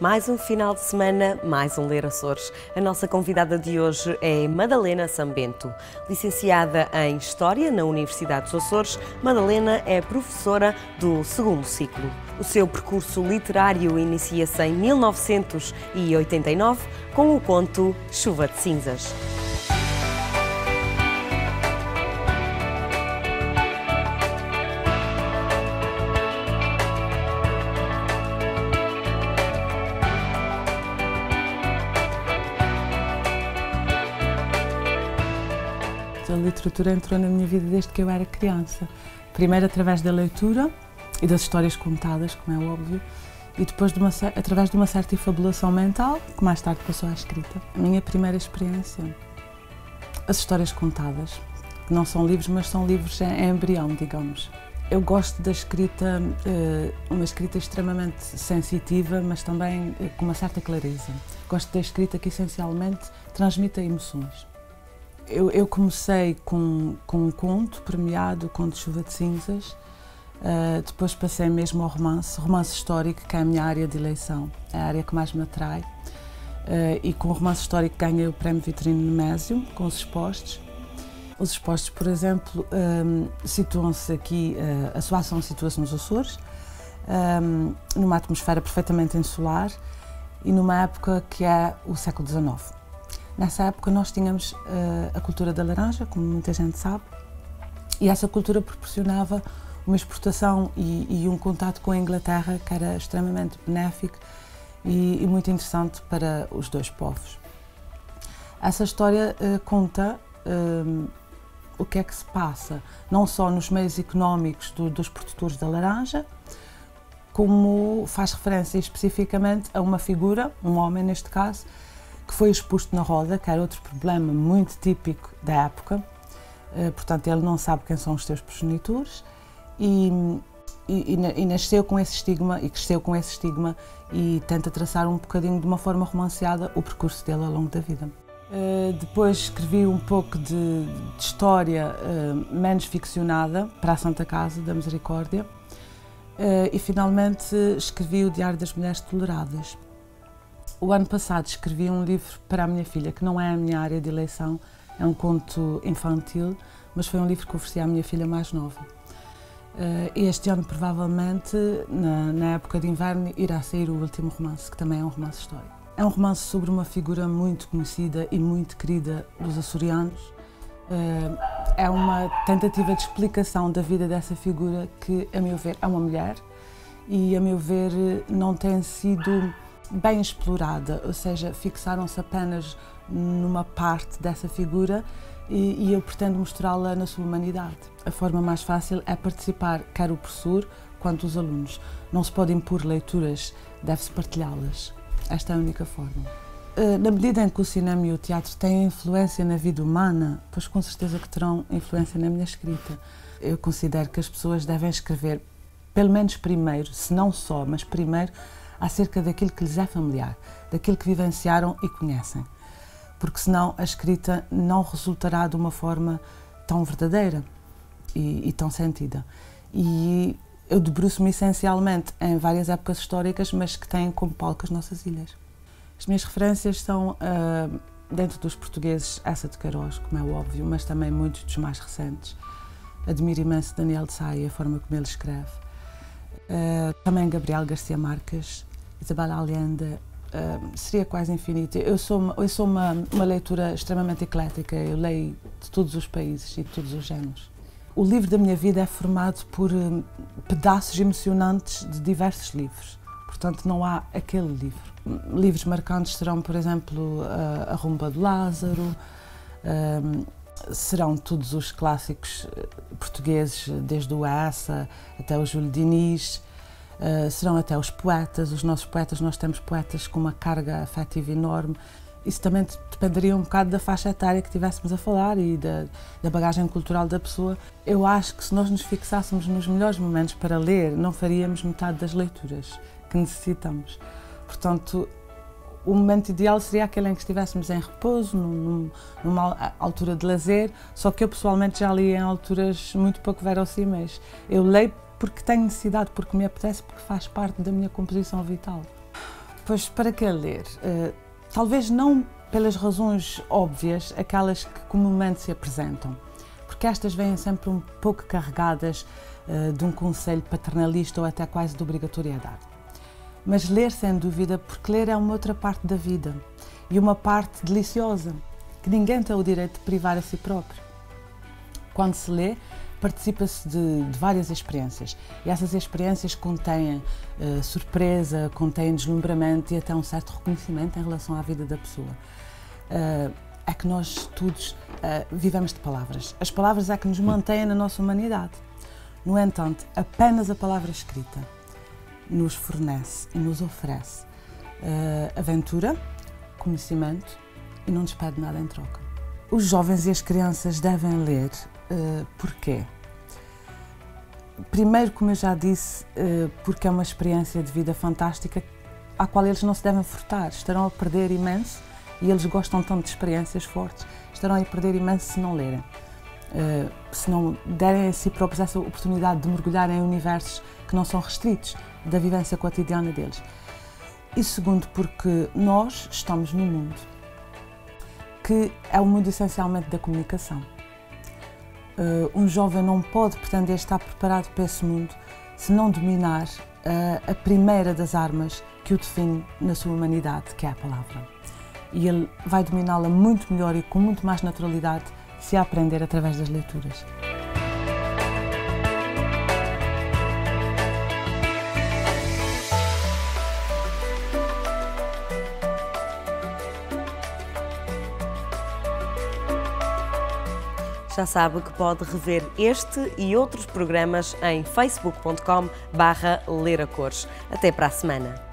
Mais um final de semana, mais um Ler Açores. A nossa convidada de hoje é Madalena Sambento. Licenciada em História na Universidade dos Açores, Madalena é professora do segundo ciclo. O seu percurso literário inicia-se em 1989 com o conto Chuva de Cinzas. A literatura entrou na minha vida desde que eu era criança. Primeiro através da leitura e das histórias contadas, como é óbvio, e depois através de uma certa fabulação mental, que mais tarde passou à escrita. A minha primeira experiência, as histórias contadas, que não são livros, mas são livros em embrião, digamos. Eu gosto da escrita, uma escrita extremamente sensitiva, mas também com uma certa clareza. Gosto da escrita que essencialmente transmite emoções. Eu comecei com um conto premiado, o conto Chuva de Cinzas, depois passei mesmo ao romance histórico, que é a minha área de eleição, é a área que mais me atrai, e com o romance histórico ganhei o Prémio Vitorino Nemésio, com os expostos. Os expostos, por exemplo, situam-se aqui, a sua ação situa-se nos Açores, numa atmosfera perfeitamente insular e numa época que é o século XIX. Nessa época nós tínhamos a cultura da laranja, como muita gente sabe, e essa cultura proporcionava uma exportação e um contato com a Inglaterra que era extremamente benéfico e muito interessante para os dois povos. Essa história conta o que é que se passa, não só nos meios económicos dos produtores da laranja, como faz referência especificamente a uma figura, um homem neste caso, que foi exposto na roda, que era outro problema muito típico da época. Portanto, ele não sabe quem são os seus progenitores e nasceu com esse estigma e cresceu com esse estigma e tenta traçar um bocadinho de uma forma romanceada o percurso dele ao longo da vida. Depois escrevi um pouco de história menos ficcionada para a Santa Casa da Misericórdia e finalmente escrevi o Diário das Mulheres Toleradas. O ano passado escrevi um livro para a minha filha, que não é a minha área de eleição, é um conto infantil, mas foi um livro que ofereci à minha filha mais nova. Este ano, provavelmente, na época de inverno, irá sair o último romance, que também é um romance histórico. É um romance sobre uma figura muito conhecida e muito querida dos açorianos. É uma tentativa de explicação da vida dessa figura que, a meu ver, é uma mulher e, a meu ver, não tem sido bem explorada, ou seja, fixaram-se apenas numa parte dessa figura e eu pretendo mostrá-la na sua humanidade. A forma mais fácil é participar, quer o professor quanto os alunos. Não se pode impor leituras, deve-se partilhá-las. Esta é a única forma. Na medida em que o cinema e o teatro têm influência na vida humana, pois com certeza que terão influência na minha escrita. Eu considero que as pessoas devem escrever, pelo menos primeiro, se não só, mas primeiro, acerca daquilo que lhes é familiar, daquilo que vivenciaram e conhecem, porque senão a escrita não resultará de uma forma tão verdadeira e tão sentida. E eu debruço-me essencialmente em várias épocas históricas, mas que têm como palco as nossas ilhas. As minhas referências são, dentro dos portugueses, essa de Queiroz, como é óbvio, mas também muitos dos mais recentes. Admiro imenso Daniel de Sá e a forma como ele escreve. Também Gabriel Garcia Marques, Isabel Allende, seria quase infinito. Eu sou uma leitura extremamente eclética, eu leio de todos os países e de todos os géneros. O livro da minha vida é formado por pedaços emocionantes de diversos livros, portanto não há aquele livro. Livros marcantes serão, por exemplo, A Rumba do Lázaro, serão todos os clássicos portugueses, desde o Essa até o Júlio Diniz, serão até os poetas, os nossos poetas. Nós temos poetas com uma carga afetiva enorme. Isso também dependeria um bocado da faixa etária que estivéssemos a falar e da bagagem cultural da pessoa. Eu acho que se nós nos fixássemos nos melhores momentos para ler, não faríamos metade das leituras que necessitamos. Portanto, o momento ideal seria aquele em que estivéssemos em repouso, numa altura de lazer, só que eu pessoalmente já li em alturas muito pouco verossímeis. Eu leio porque tenho necessidade, porque me apetece, porque faz parte da minha composição vital. Pois para que ler? Talvez não pelas razões óbvias, aquelas que comumente se apresentam, porque estas vêm sempre um pouco carregadas de um conselho paternalista ou até quase de obrigatoriedade. Mas ler, sem dúvida, porque ler é uma outra parte da vida e uma parte deliciosa, que ninguém tem o direito de privar a si próprio. Quando se lê, participa-se de várias experiências e essas experiências contêm surpresa, contêm deslumbramento e até um certo reconhecimento em relação à vida da pessoa. É que nós todos vivemos de palavras. As palavras é que nos mantêm na nossa humanidade. No entanto, apenas a palavra escrita nos fornece e nos oferece aventura, conhecimento e não nos pede nada em troca. Os jovens e as crianças devem ler. Porquê? Primeiro, como eu já disse, porque é uma experiência de vida fantástica à qual eles não se devem furtar. Estarão a perder imenso e eles gostam tanto de experiências fortes, estarão a perder imenso se não lerem. Se não derem a si próprios essa oportunidade de mergulhar em universos que não são restritos da vivência cotidiana deles. E segundo, porque nós estamos num mundo que é o mundo essencialmente da comunicação. Um jovem não pode pretender estar preparado para esse mundo se não dominar a primeira das armas que o define na sua humanidade, que é a palavra. E ele vai dominá-la muito melhor e com muito mais naturalidade se a aprender através das leituras. Já sabe que pode rever este e outros programas em facebook.com/leracores. Até para a semana.